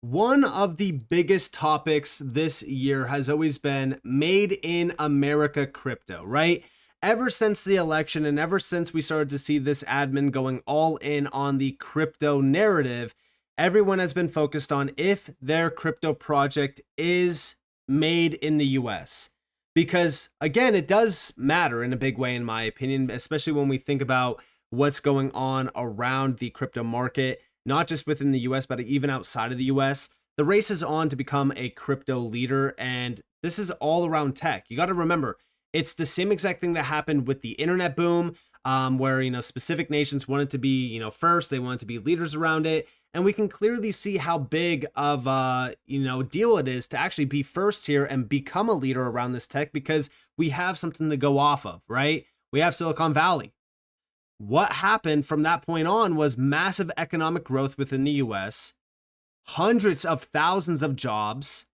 One of the biggest topics this year has always been made in America crypto, right? Ever since the election and ever since we started to see this admin going all in on the crypto narrative, everyone has been focused on if their crypto project is made in the US. Because again, it does matter in a big way, in my opinion, especially when we think about what's going on around the crypto market, not just within the US, but even outside of the US. The race is on to become a crypto leader, and this is all around tech. You got to remember, it's the same exact thing that happened with the internet boom, where specific nations wanted to be first, they wanted to be leaders around it, and we can clearly see how big of a deal it is to actually be first here and become a leader around this tech because we have something to go off of, right? We have Silicon Valley. What happened from that point on was massive economic growth within the US, hundreds of thousands of jobs,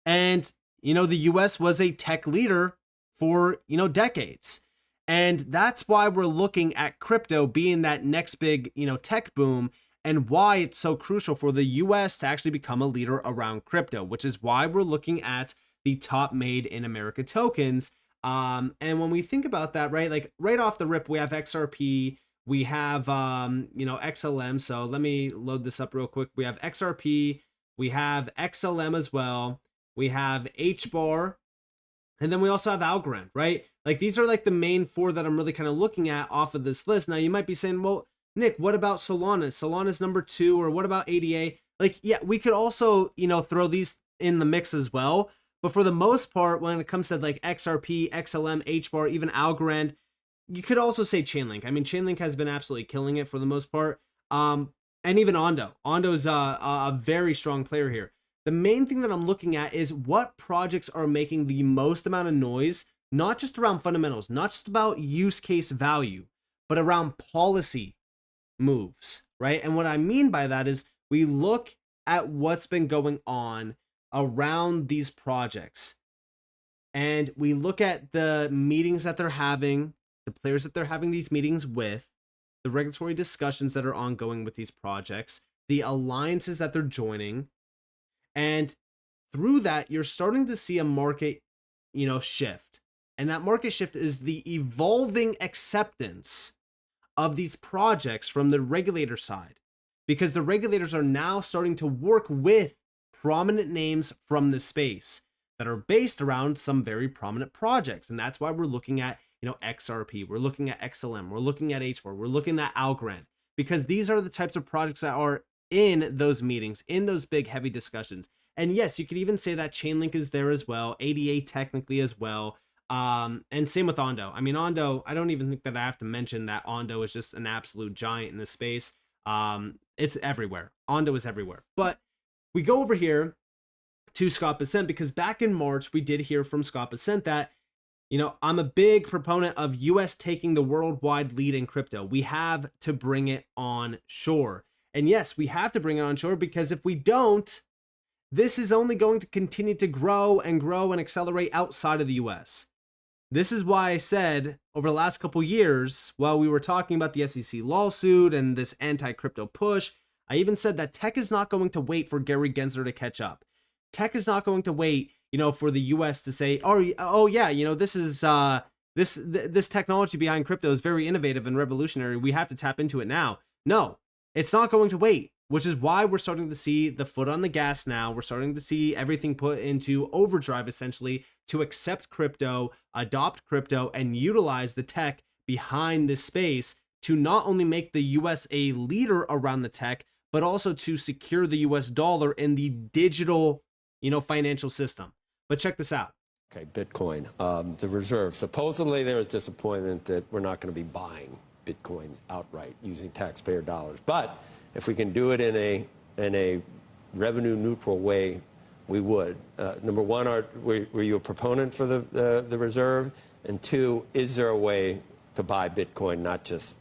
and the US was a tech leader for decades. And that's why we're looking at crypto being that next big tech boom, and why it's so crucial for the US to actually become a leader around crypto, which is why we're looking at the top made in America tokens. And when we think about that, right, like right off the rip, we have XRP, we have, XLM. So let me load this up real quick. We have XRP, we have XLM as well. We have HBAR, and then we also have Algorand, right? Like these are like the main four that I'm really kind of looking at off of this list. Now you might be saying, well, Nick, what about Solana? Solana's number 2, or what about ADA? Like, yeah, we could also, throw these in the mix as well. But for the most part, when it comes to like XRP, XLM, HBAR, even Algorand, you could also say Chainlink. I mean, Chainlink has been absolutely killing it for the most part. And even Ondo. Ondo's a very strong player here. The main thing that I'm looking at is what projects are making the most amount of noise, not just around fundamentals, not just about use case value, but around policy moves, right? And what I mean by that is we look at what's been going on around these projects, and we look at the meetings that they're having, the players that they're having these meetings with, the regulatory discussions that are ongoing with these projects, the alliances that they're joining, and through that you're starting to see a market shift. And that market shift is the evolving acceptance of these projects from the regulator side, because the regulators are now starting to work with prominent names from the space that are based around some very prominent projects. And that's why we're looking at XRP, we're looking at XLM, we're looking at HBAR, we're looking at Algorand, because these are the types of projects that are in those meetings, in those big heavy discussions. And yes, you could even say that Chainlink is there as well, ADA technically as well. And same with Ondo. I mean, Ondo, I don't even think that I have to mention that Ondo is just an absolute giant in this space. It's everywhere. Ondo is everywhere. But we go over here to Scott Bessent, because back in March, we did hear from Scott Bessent that, I'm a big proponent of US taking the worldwide lead in crypto. We have to bring it on shore. And yes, we have to bring it on shore, because if we don't, this is only going to continue to grow and grow and accelerate outside of the US. This is why I said over the last couple years, while we were talking about the SEC lawsuit and this anti-crypto push, I even said that tech is not going to wait for Gary Gensler to catch up. Tech is not going to wait, for the US to say, oh yeah, this is this technology behind crypto is very innovative and revolutionary. We have to tap into it now. No, it's not going to wait, which is why we're starting to see the foot on the gas now. We're starting to see everything put into overdrive, essentially, to accept crypto, adopt crypto, and utilize the tech behind this space to not only make the US a leader around the tech, but also to secure the US dollar in the digital, financial system. But check this out. Okay, Bitcoin, the reserve. Supposedly there is disappointment that we're not going to be buying Bitcoin outright using taxpayer dollars. But if we can do it in a revenue neutral way, we would. Number one, were you a proponent for the reserve? And two, is there a way to buy Bitcoin, not just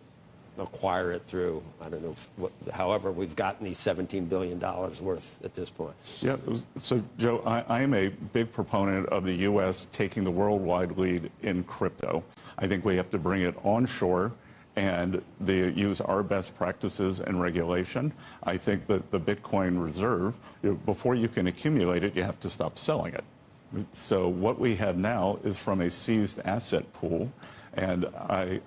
acquire it through, I don't know, however we've gotten these $17 billion worth at this point? Yeah, so Joe, I am a big proponent of the U.S. taking the worldwide lead in crypto. I think we have to bring it onshore, and they use our best practices and regulation. I think that the Bitcoin reserve, before you can accumulate it, you have to stop selling it. So what we have now is from a seized asset pool, and I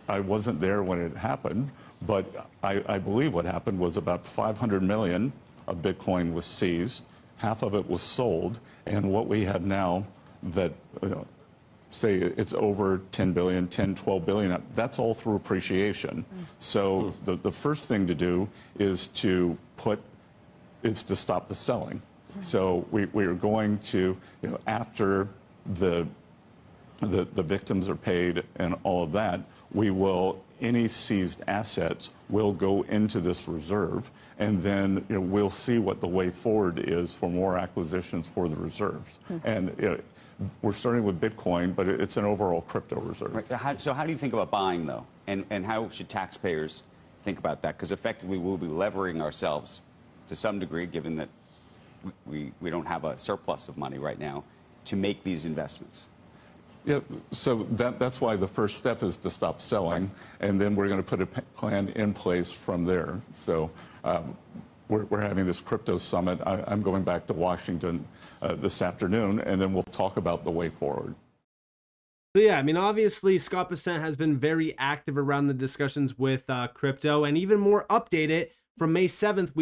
wasn't there when it happened, but I believe what happened was about 500 million of Bitcoin was seized, half of it was sold, and what we have now that, say it's over 10 billion, 10, 12 billion, that's all through appreciation. So the first thing to do is to stop the selling. So we are going to, after the victims are paid and all of that, any seized assets will go into this reserve, and then we'll see what the way forward is for more acquisitions for the reserves. And we're starting with Bitcoin, but it's an overall crypto reserve. Right. So how do you think about buying, though? And how should taxpayers think about that? Because effectively we'll be levering ourselves to some degree, given that we don't have a surplus of money right now to make these investments. Yeah, so that's why the first step is to stop selling, and then we're going to put a plan in place from there. So we're having this crypto summit. I'm going back to Washington this afternoon, and then we'll talk about the way forward. So yeah, I mean, obviously Scott Bessent has been very active around the discussions with crypto, and even more updated from May 7th,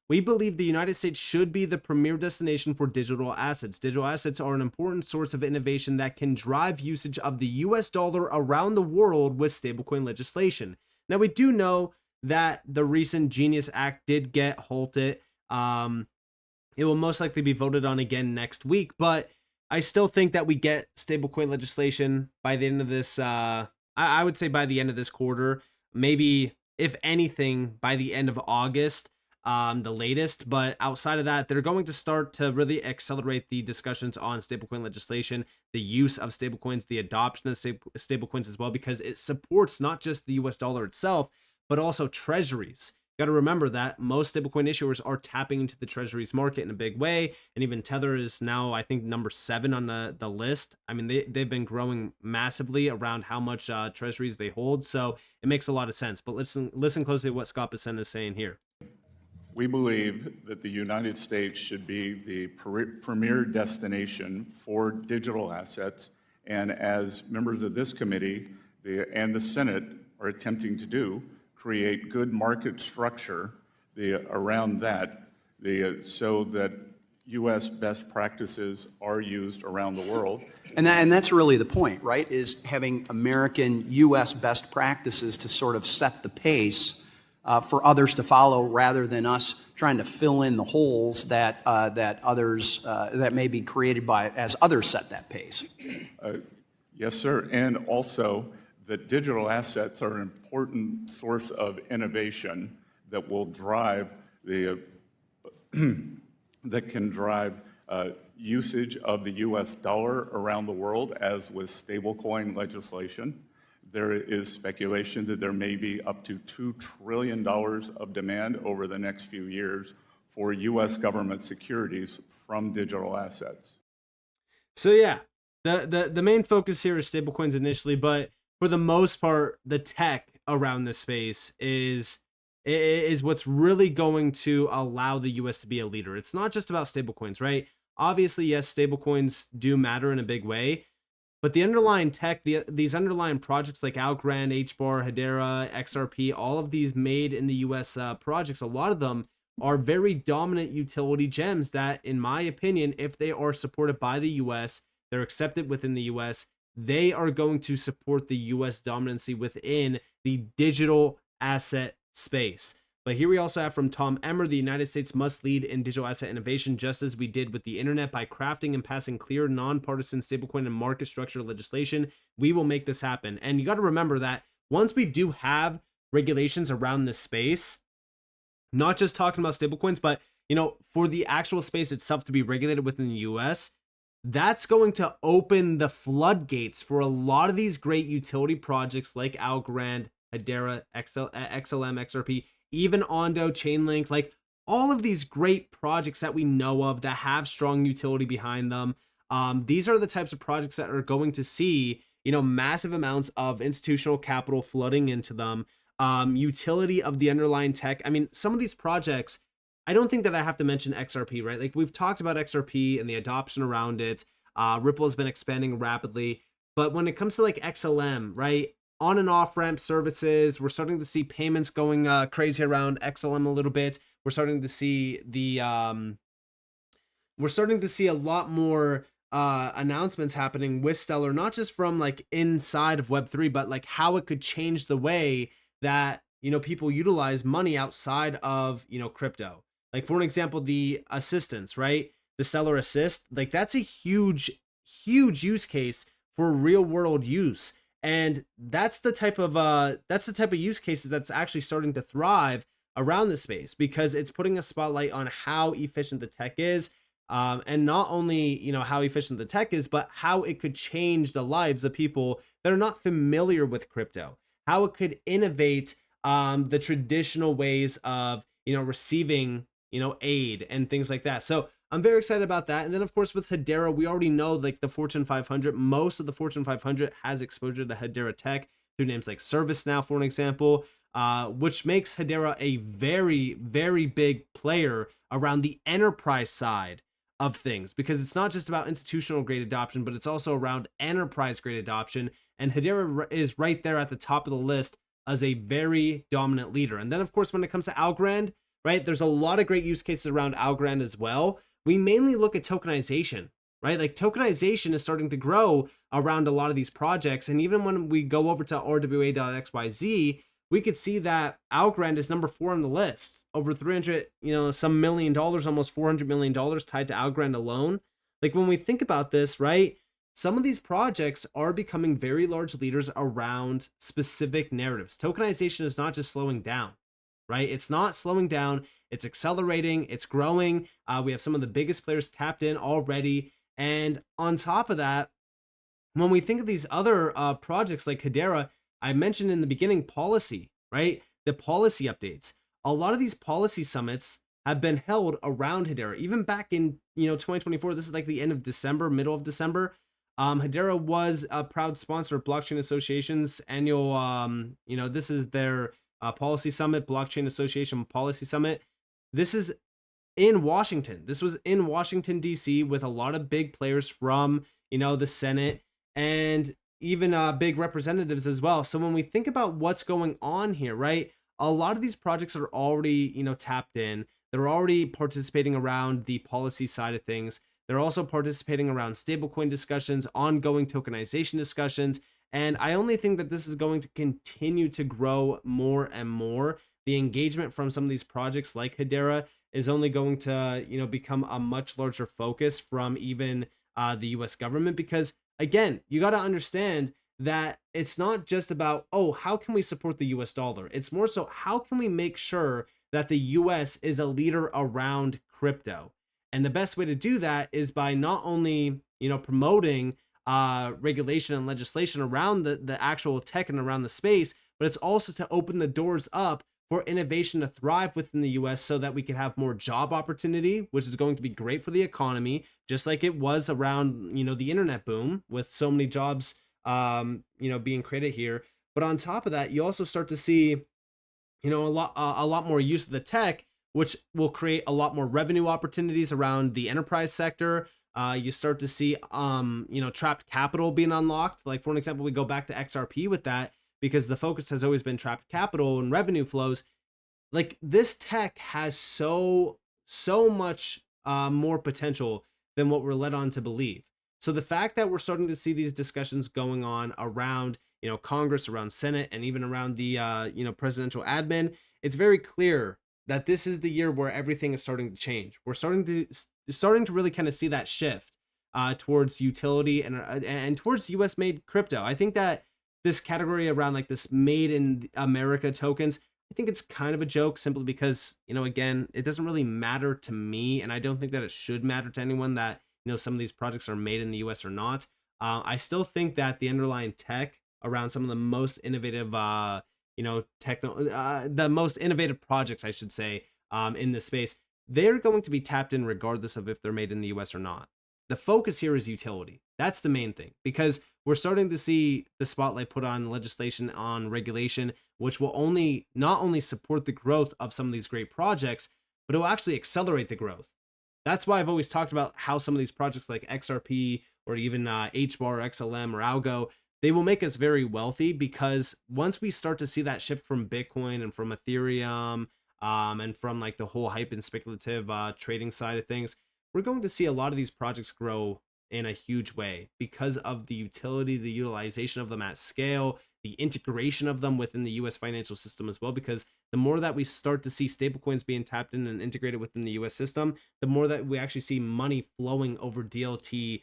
we believe the United States should be the premier destination for digital assets. Digital assets are an important source of innovation that can drive usage of the US dollar around the world with stablecoin legislation. Now, we do know that the recent Genius Act did get halted. It will most likely be voted on again next week, but I still think that we get stablecoin legislation by the end of this, I would say by the end of this quarter, maybe if anything by the end of August. The latest, but outside of that, they're going to start to really accelerate the discussions on stablecoin legislation, the use of stablecoins, the adoption of stablecoins as well, because it supports not just the US dollar itself, but also treasuries. Got to remember that most stablecoin issuers are tapping into the treasuries market in a big way, and even Tether is now, I think, number 7 on the list. I mean, they've been growing massively around how much treasuries they hold, so it makes a lot of sense. But listen closely to what Scott Bessent is saying here. We believe that the United States should be the premier destination for digital assets, and as members of this committee and the Senate are attempting to do, create good market structure around that, so that U.S. best practices are used around the world. And that's really the point, right, is having American U.S. best practices to sort of set the pace for others to follow, rather than us trying to fill in the holes that others that may be created as others set that pace. Yes, sir. And also that digital assets are an important source of innovation that will drive that can drive usage of the U.S. dollar around the world, as with stablecoin legislation. There is speculation that there may be up to $2 trillion of demand over the next few years for U.S. government securities from digital assets. So yeah, the main focus here is stablecoins initially, but for the most part, the tech around this space is what's really going to allow the U.S. to be a leader. It's not just about stablecoins, right? Obviously, yes, stablecoins do matter in a big way. But the underlying tech, these underlying projects like Algorand, HBAR, Hedera, XRP, all of these made in the US projects, a lot of them are very dominant utility gems that, in my opinion, if they are supported by the US, they're accepted within the US, they are going to support the US dominancy within the digital asset space. But here we also have from Tom Emmer, the United States must lead in digital asset innovation, just as we did with the internet, by crafting and passing clear, nonpartisan stablecoin and market structure legislation. We will make this happen. And you got to remember that once we do have regulations around this space, not just talking about stablecoins, but for the actual space itself to be regulated within the US, that's going to open the floodgates for a lot of these great utility projects like Algorand, Hedera, XLM, XRP, even Ondo, Chainlink, like all of these great projects that we know of that have strong utility behind them. These are the types of projects that are going to see massive amounts of institutional capital flooding into them, utility of the underlying tech. I mean, some of these projects, I don't think that I have to mention XRP, right? Like, we've talked about XRP and the adoption around it. Ripple has been expanding rapidly, but when it comes to like XLM, right, on and off ramp services, we're starting to see payments going crazy around XLM a little bit. We're starting to see a lot more announcements happening with Stellar, not just from like inside of Web3, but like how it could change the way that, people utilize money outside of, crypto. Like, for an example, the assistance, right? The Stellar Assist, like, that's a huge use case for real world use. And that's the type of use cases that's actually starting to thrive around the space, because it's putting a spotlight on how efficient the tech is. And not only, how efficient the tech is, but how it could change the lives of people that are not familiar with crypto, how it could innovate the traditional ways of, receiving, aid and things like that. So I'm very excited about that. And then, of course, with Hedera, we already know like the Fortune 500, most of the Fortune 500 has exposure to Hedera tech through names like ServiceNow, for an example, which makes Hedera a very, very big player around the enterprise side of things, because it's not just about institutional grade adoption, but it's also around enterprise grade adoption. And Hedera is right there at the top of the list as a very dominant leader. And then, of course, when it comes to Algorand, right, there's a lot of great use cases around Algorand as well. We mainly look at tokenization, right? Like, tokenization is starting to grow around a lot of these projects. And even when we go over to rwa.xyz, we could see that Algorand is number 4 on the list, over 300, some $1 million, almost $400 million tied to Algorand alone. Like, when we think about this, right, some of these projects are becoming very large leaders around specific narratives. Tokenization is not just slowing down, right? It's not slowing down. It's accelerating. It's growing. We have some of the biggest players tapped in already. And on top of that, when we think of these other projects like Hedera, I mentioned in the beginning policy, right? The policy updates. A lot of these policy summits have been held around Hedera. Even back in 2024, this is like the end of December, middle of December. Hedera was a proud sponsor of Blockchain Association's annual, this is their policy summit, Blockchain Association Policy Summit. This is in Washington. This was in Washington, D.C. with a lot of big players from, the Senate and even big representatives as well. So when we think about what's going on here, right, a lot of these projects are already, tapped in. They're already participating around the policy side of things. They're also participating around stablecoin discussions, ongoing tokenization discussions. And I only think that this is going to continue to grow more and more. The engagement from some of these projects like Hedera is only going to, become a much larger focus from even the US government, because again, you got to understand that it's not just about, how can we support the US dollar? It's more so, how can we make sure that the US is a leader around crypto? And the best way to do that is by not only, promoting regulation and legislation around the actual tech and around the space, but it's also to open the doors up for innovation to thrive within the US so that we can have more job opportunity, which is going to be great for the economy, just like it was around, the internet boom with so many jobs, being created here. But on top of that, you also start to see, a lot more use of the tech, which will create a lot more revenue opportunities around the enterprise sector. You start to see, trapped capital being unlocked. Like, for an example, we go back to XRP with that, because the focus has always been trapped capital and revenue flows. Like, this tech has so much more potential than what we're led on to believe. So the fact that we're starting to see these discussions going on around, Congress, around Senate, and even around the, presidential admin, it's very clear that this is the year where everything is starting to change. We're starting to really kind of see that shift towards utility and towards US made crypto. I think that this category around like this made in America tokens, I think it's kind of a joke, simply because, again, it doesn't really matter to me. And I don't think that it should matter to anyone that, some of these projects are made in the US or not. I still think that the underlying tech around some of the most innovative, the most innovative projects, I should say, in this space, they're going to be tapped in regardless of if they're made in the US or not. The focus here is utility. That's the main thing, because we're starting to see the spotlight put on legislation, on regulation, which will not only support the growth of some of these great projects, but it will actually accelerate the growth. That's why I've always talked about how some of these projects like XRP or even HBAR XLM or Algo, they will make us very wealthy, because once we start to see that shift from Bitcoin and from Ethereum and from like the whole hype and speculative trading side of things, we're going to see a lot of these projects grow in a huge way because of the utility, the utilization of them at scale, the integration of them within the US financial system as well. Because the more that we start to see stablecoins being tapped in and integrated within the US system, the more that we actually see money flowing over DLT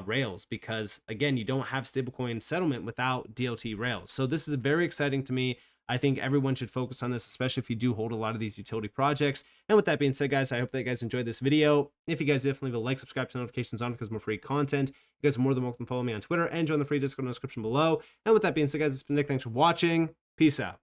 rails, because again, you don't have stablecoin settlement without DLT rails. So this is very exciting to me. I think everyone should focus on this, especially if you do hold a lot of these utility projects. And with that being said, guys, I hope that you guys enjoyed this video. If you guys definitely leave a like, subscribe to notifications on, because more free content. You guys are more than welcome to follow me on Twitter and join the free Discord in the description below. And with that being said, guys, it's been Nick. Thanks for watching. Peace out.